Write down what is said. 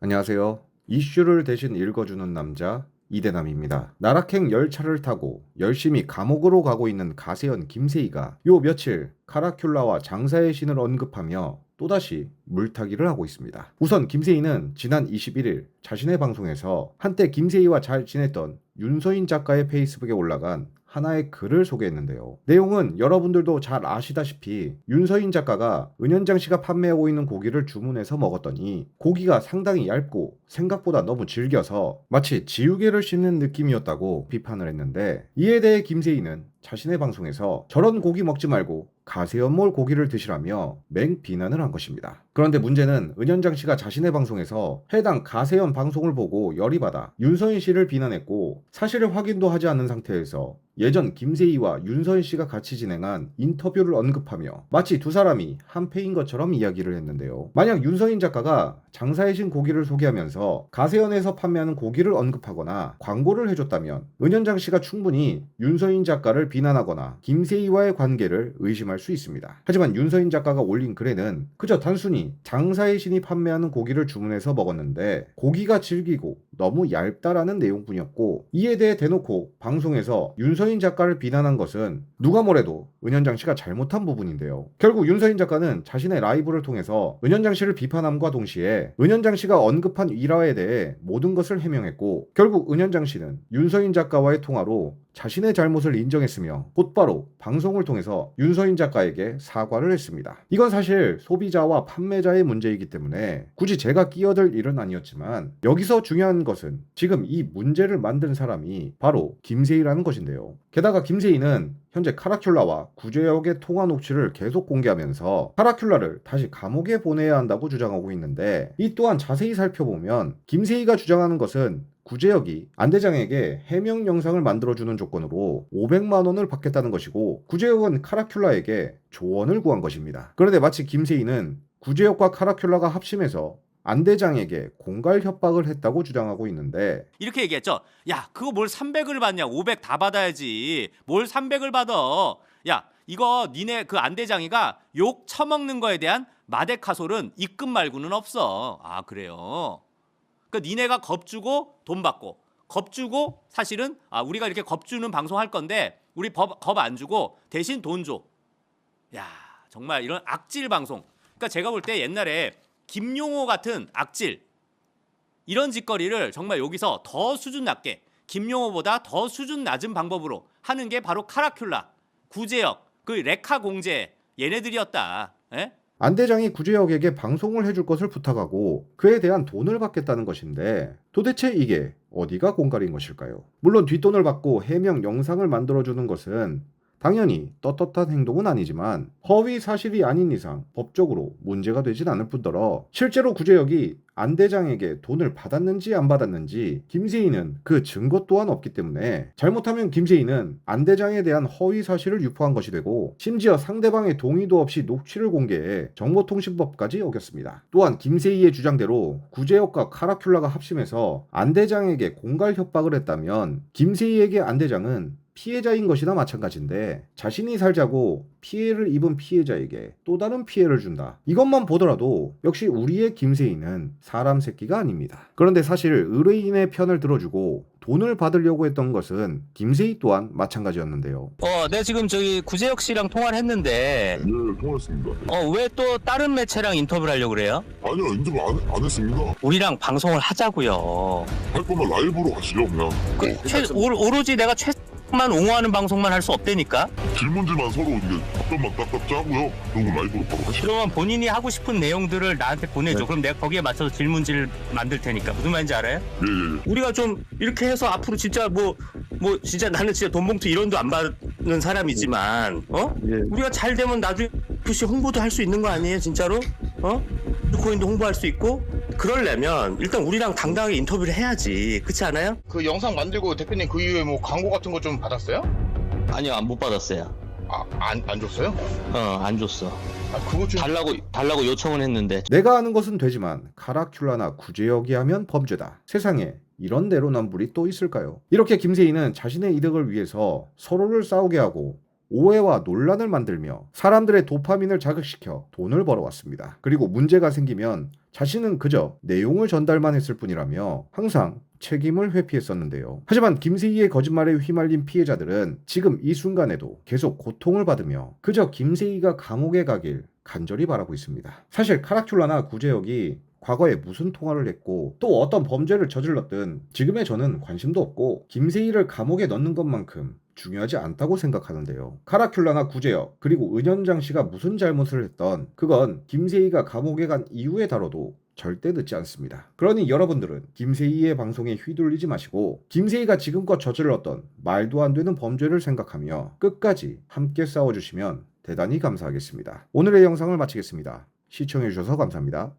안녕하세요. 이슈를 대신 읽어주는 남자 이대남입니다. 나락행 열차를 타고 열심히 감옥으로 가고 있는 가세현 김세희가 요 며칠 카라큘라와 장사의 신을 언급하며 또다시 물타기를 하고 있습니다. 우선 김세희는 지난 21일 자신의 방송에서 한때 김세희와 잘 지냈던 윤서인 작가의 페이스북에 올라간 하나의 글을 소개했는데요. 내용은 여러분들도 잘 아시다시피 윤서인 작가가 은현장 씨가 판매하고 있는 고기를 주문해서 먹었더니 고기가 상당히 얇고 생각보다 너무 질겨서 마치 지우개를 씹는 느낌이었다고 비판을 했는데, 이에 대해 김세희는 자신의 방송에서 저런 고기 먹지 말고 가세현몰 고기를 드시라며 맹비난을 한 것입니다. 그런데 문제는 은현장 씨가 자신의 방송에서 해당 가세현 방송을 보고 열이 받아 윤서인 씨를 비난했고, 사실을 확인도 하지 않은 상태에서 예전 김세희와 윤서인 씨가 같이 진행한 인터뷰를 언급하며 마치 두 사람이 한패인 것처럼 이야기를 했는데요. 만약 윤서인 작가가 장사의 신 고기를 소개하면서 가세현에서 판매하는 고기를 언급하거나 광고를 해줬다면 은현장 씨가 충분히 윤서인 작가를 비난하거나 김세희와의 관계를 의심할 수 있습니다. 하지만 윤서인 작가가 올린 글에는 그저 단순히 장사의 신이 판매하는 고기를 주문해서 먹었는데 고기가 질기고 너무 얇다라는 내용뿐이었고, 이에 대해 대놓고 방송에서 윤서인 작가를 비난한 것은 누가 뭐래도 은현장 씨가 잘못한 부분인데요. 결국 윤서인 작가는 자신의 라이브를 통해서 은현장 씨를 비판함과 동시에 은현장 씨가 언급한 일화에 대해 모든 것을 해명했고, 결국 은현장 씨는 윤서인 작가와의 통화로 자신의 잘못을 인정했으며 곧바로 방송을 통해서 윤서인 작가에게 사과를 했습니다. 이건 사실 소비자와 판매자의 문제이기 때문에 굳이 제가 끼어들 일은 아니었지만, 여기서 중요한 것은 지금 이 문제를 만든 사람이 바로 김세희라는 것인데요. 게다가 김세희는 현재 카라큘라와 구제역의 통화 녹취를 계속 공개하면서 카라큘라를 다시 감옥에 보내야 한다고 주장하고 있는데, 이 또한 자세히 살펴보면 김세희가 주장하는 것은 구제역이 안 대장에게 해명 영상을 만들어주는 조건으로 500만 원을 받겠다는 것이고, 구제역은 카라큘라에게 조언을 구한 것입니다. 그런데 마치 김세희는 구제역과 카라큘라가 합심해서 안 대장에게 공갈 협박을 했다고 주장하고 있는데, 이렇게 얘기했죠. 야, 그거 뭘 300을 받냐? 500 다 받아야지. 뭘 300을 받아? 야, 이거 니네 그 안대장이가 욕 처먹는 거에 대한 마데카솔은 입금 말고는 없어. 아, 그래요. 그러니까 니네가 겁주고 돈 받고, 겁주고 사실은 우리가 이렇게 겁주는 방송 할 건데 우리 겁 안 주고 대신 돈 줘. 야, 정말 이런 악질 방송. 그러니까 제가 볼 때 옛날에 김용호 같은 악질, 이런 짓거리를 정말 여기서 더 수준 낮게, 김용호보다 더 수준 낮은 방법으로 하는 게 바로 카라큘라, 구제역, 그 레카 공제 얘네들이었다. 에? 안 대장이 구제역에게 방송을 해줄 것을 부탁하고 그에 대한 돈을 받겠다는 것인데, 도대체 이게 어디가 공갈인 것일까요? 물론 뒷돈을 받고 해명 영상을 만들어주는 것은 당연히 떳떳한 행동은 아니지만 허위 사실이 아닌 이상 법적으로 문제가 되진 않을 뿐더러, 실제로 구제역이 안 대장에게 돈을 받았는지 안 받았는지 김세희는 그 증거 또한 없기 때문에, 잘못하면 김세희는 안 대장에 대한 허위 사실을 유포한 것이 되고, 심지어 상대방의 동의도 없이 녹취를 공개해 정보통신법까지 어겼습니다. 또한 김세희의 주장대로 구제역과 카라큘라가 합심해서 안 대장에게 공갈 협박을 했다면 김세희에게 안 대장은 피해자인 것이나 마찬가지인데, 자신이 살자고 피해를 입은 피해자에게 또 다른 피해를 준다. 이것만 보더라도 역시 우리의 김세희는 사람 새끼가 아닙니다. 그런데 사실 의뢰인의 편을 들어주고 돈을 받으려고 했던 것은 김세희 또한 마찬가지였는데요. 내가 지금 저기 구제혁 씨랑 통화를 했는데, 예, 통화했습니다. 왜 또 다른 매체랑 인터뷰를 하려고 그래요? 아니요, 인터뷰 안 했습니다. 우리랑 방송을 하자고요. 할 거면 라이브로 하시죠, 그냥. 오로지 내가 최만 옹호하는 방송만 할 수 없다니까? 질문지만 서로 이게 답변만 딱딱 짜고요. 그리고 라이브로 바로 하시죠. 그러면 본인이 하고 싶은 내용들을 나한테 보내줘. 네. 그럼 내가 거기에 맞춰서 질문지를 만들 테니까. 무슨 말인지 알아요? 예. 우리가 좀 이렇게 해서 앞으로 진짜 뭐 진짜 나는 진짜 돈 봉투 1원도 안 받는 사람이지만, 우리가 잘 되면 나중에 FC 홍보도 할 수 있는 거 아니에요, 진짜로? 비트코인도 홍보할 수 있고. 그러려면 일단 우리랑 당당하게 인터뷰를 해야지. 그렇지 않아요? 그 영상 만들고 대표님 그 이후에 뭐 광고 같은 거 좀 받았어요? 아니요, 못 받았어요. 안 줬어요? 안 줬어. 그거 좀 달라고 요청은 했는데. 내가 아는 것은 되지만 카라큘라나 구제역이 하면 범죄다. 세상에 이런 내로남불이 또 있을까요? 이렇게 김세희는 자신의 이득을 위해서 서로를 싸우게 하고 오해와 논란을 만들며 사람들의 도파민을 자극시켜 돈을 벌어왔습니다. 그리고 문제가 생기면 자신은 그저 내용을 전달만 했을 뿐이라며 항상 책임을 회피했었는데요. 하지만 김세희의 거짓말에 휘말린 피해자들은 지금 이 순간에도 계속 고통을 받으며 그저 김세희가 감옥에 가길 간절히 바라고 있습니다. 사실 카라큘라나 구제혁이 과거에 무슨 통화를 했고 또 어떤 범죄를 저질렀든 지금의 저는 관심도 없고 김세희를 감옥에 넣는 것만큼 중요하지 않다고 생각하는데요. 카라큘라나 구제혁 그리고 은현장 씨가 무슨 잘못을 했던 그건 김세희가 감옥에 간 이후에 다뤄도 절대 늦지 않습니다. 그러니 여러분들은 김세희의 방송에 휘둘리지 마시고 김세희가 지금껏 저질렀던 말도 안 되는 범죄를 생각하며 끝까지 함께 싸워주시면 대단히 감사하겠습니다. 오늘의 영상을 마치겠습니다. 시청해주셔서 감사합니다.